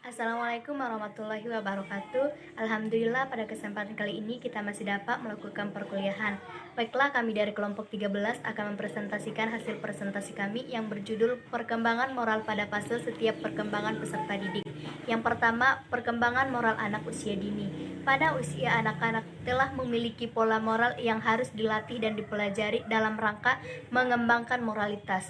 Assalamualaikum warahmatullahi wabarakatuh. Alhamdulillah pada kesempatan kali ini kita masih dapat melakukan perkuliahan. Baiklah, kami dari kelompok 13 akan mempresentasikan hasil presentasi kami yang berjudul Perkembangan Moral pada Fase Setiap Perkembangan Peserta Didik. Yang pertama, perkembangan moral anak usia dini. Pada usia anak-anak telah memiliki pola moral yang harus dilatih dan dipelajari dalam rangka mengembangkan moralitas.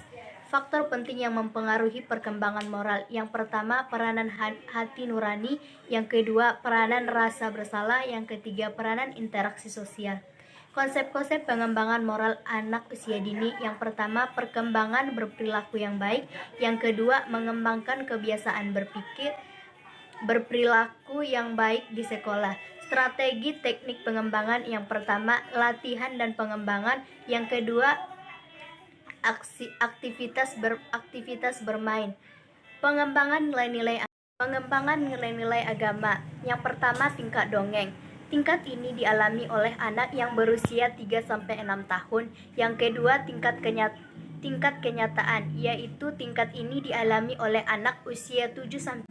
Faktor penting yang mempengaruhi perkembangan moral. Yang pertama, peranan hati nurani. Yang kedua, peranan rasa bersalah. Yang ketiga, peranan interaksi sosial. Konsep-konsep pengembangan moral anak usia dini. Yang pertama, perkembangan berperilaku yang baik. Yang kedua, mengembangkan kebiasaan berperilaku yang baik di sekolah. Strategi teknik pengembangan. Yang pertama, latihan dan pengembangan. Yang kedua, aktivitas bermain. Pengembangan nilai-nilai agama. Yang pertama, tingkat dongeng. Tingkat ini dialami oleh anak yang berusia 3-6 tahun. Yang kedua, tingkat kenyataan, yaitu tingkat ini dialami oleh anak usia 7-15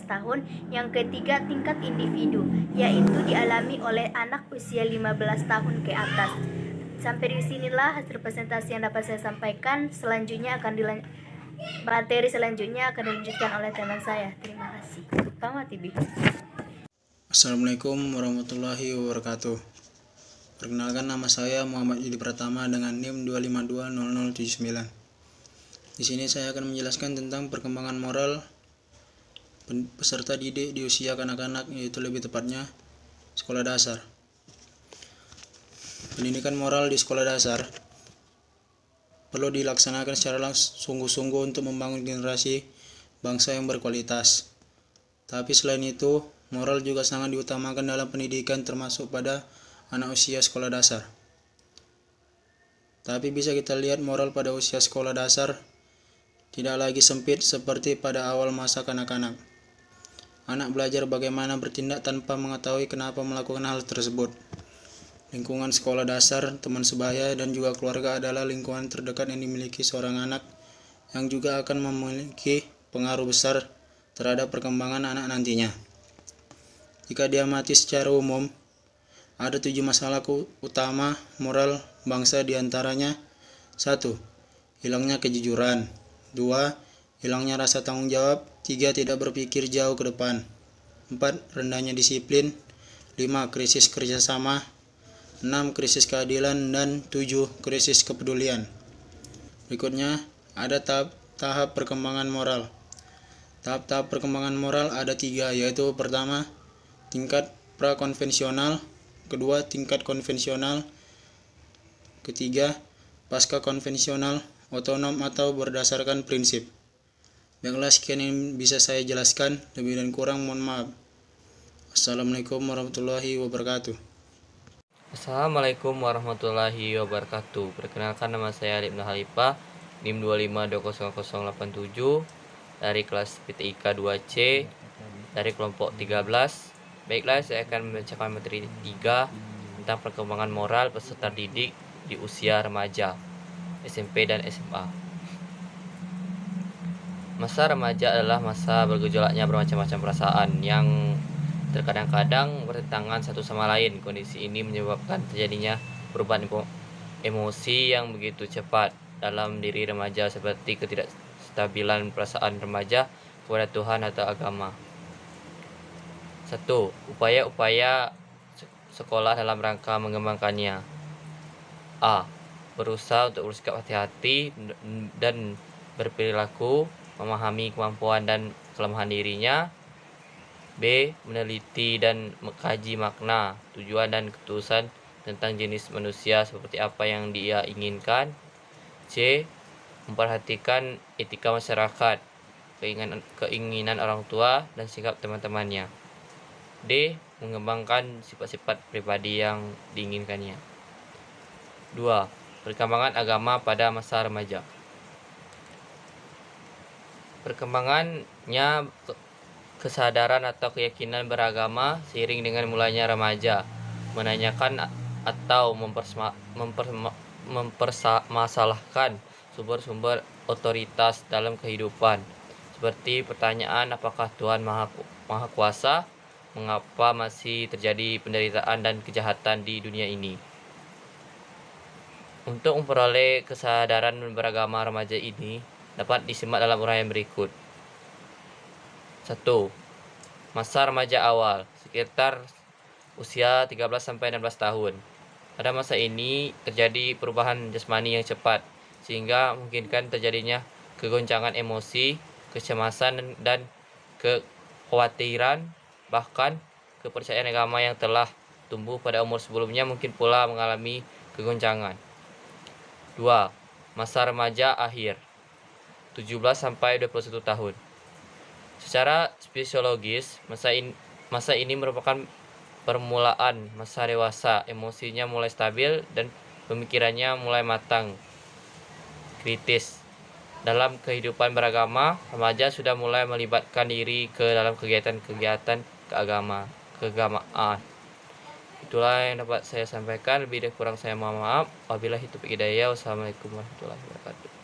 tahun. Yang ketiga, tingkat individu, yaitu dialami oleh anak usia 15 tahun ke atas. Sampai di sinilah hasil presentasi yang dapat saya sampaikan. Materi selanjutnya akan dilanjutkan oleh teman saya. Terima kasih. Assalamualaikum warahmatullahi wabarakatuh. Perkenalkan, nama saya Muhammad Yudi Pratama dengan NIM 2520079. Di sini saya akan menjelaskan tentang perkembangan moral peserta didik di usia kanak-kanak, yaitu lebih tepatnya sekolah dasar. Pendidikan moral di sekolah dasar perlu dilaksanakan secara sungguh-sungguh untuk membangun generasi bangsa yang berkualitas. Tapi selain itu, moral juga sangat diutamakan dalam pendidikan, termasuk pada anak usia sekolah dasar. Tapi bisa kita lihat moral pada usia sekolah dasar tidak lagi sempit seperti pada awal masa kanak-kanak. Anak belajar bagaimana bertindak tanpa mengetahui kenapa melakukan hal tersebut. Lingkungan sekolah dasar, teman sebaya, dan juga keluarga adalah lingkungan terdekat yang dimiliki seorang anak, yang juga akan memiliki pengaruh besar terhadap perkembangan anak nantinya. Jika diamati secara umum, ada 7 masalah utama moral bangsa, diantaranya: 1. Hilangnya kejujuran. 2. Hilangnya rasa tanggung jawab. 3. Tidak berpikir jauh ke depan. 4. Rendahnya disiplin. 5. Krisis kerjasama. 6. Krisis keadilan. Dan 7. Krisis kepedulian. Berikutnya ada tahap perkembangan moral. Tahap-tahap perkembangan moral ada 3, yaitu pertama, tingkat prakonvensional. Kedua, tingkat konvensional. Ketiga, pasca konvensional, otonom atau berdasarkan prinsip. Baiklah, sekian yang bisa saya jelaskan. Lebih dan kurang mohon maaf. Assalamualaikum warahmatullahi wabarakatuh. Assalamualaikum warahmatullahi wabarakatuh. Perkenalkan, nama saya Ibnu Halifah, NIM 2520087 dari kelas PTIK 2C dari kelompok 13. Baiklah, saya akan membacakan materi 3 tentang perkembangan moral peserta didik di usia remaja, SMP dan SMA. Masa remaja adalah masa bergejolaknya bermacam-macam perasaan yang terkadang-kadang bertentangan satu sama lain. Kondisi ini menyebabkan terjadinya perubahan emosi yang begitu cepat dalam diri remaja, seperti ketidakstabilan perasaan remaja kepada Tuhan atau agama. 1. Upaya-upaya sekolah dalam rangka mengembangkannya. A. Berusaha untuk bersikap hati-hati dan berperilaku, memahami kemampuan dan kelemahan dirinya. B. Meneliti dan mengkaji makna, tujuan dan ketulusan tentang jenis manusia seperti apa yang dia inginkan. C. Memperhatikan etika masyarakat, keinginan orang tua dan sikap teman-temannya. D. Mengembangkan sifat-sifat pribadi yang diinginkannya. 2. Perkembangan agama pada masa remaja. Perkembangannya kesadaran atau keyakinan beragama seiring dengan mulainya remaja menanyakan atau mempermasalahkan sumber-sumber otoritas dalam kehidupan, seperti pertanyaan apakah Tuhan Maha Kuasa, mengapa masih terjadi penderitaan dan kejahatan di dunia ini. Untuk memperoleh kesadaran beragama remaja ini dapat disimak dalam uraian berikut. 1. Masa remaja awal, sekitar usia 13-16 tahun. Pada masa ini terjadi perubahan jasmani yang cepat, sehingga memungkinkan terjadinya kegoncangan emosi, kecemasan dan kekhawatiran, bahkan kepercayaan agama yang telah tumbuh pada umur sebelumnya mungkin pula mengalami kegoncangan. 2. Masa remaja akhir, 17-21 tahun. Secara fisiologis, masa ini merupakan permulaan masa dewasa, emosinya mulai stabil dan pemikirannya mulai matang, kritis. Dalam kehidupan beragama, remaja sudah mulai melibatkan diri ke dalam kegiatan-kegiatan keagamaan. Itulah yang dapat saya sampaikan, lebih dan kurang saya mohon maaf. Wabillahi taufiq hidayah. Wassalamualaikum warahmatullahi wabarakatuh.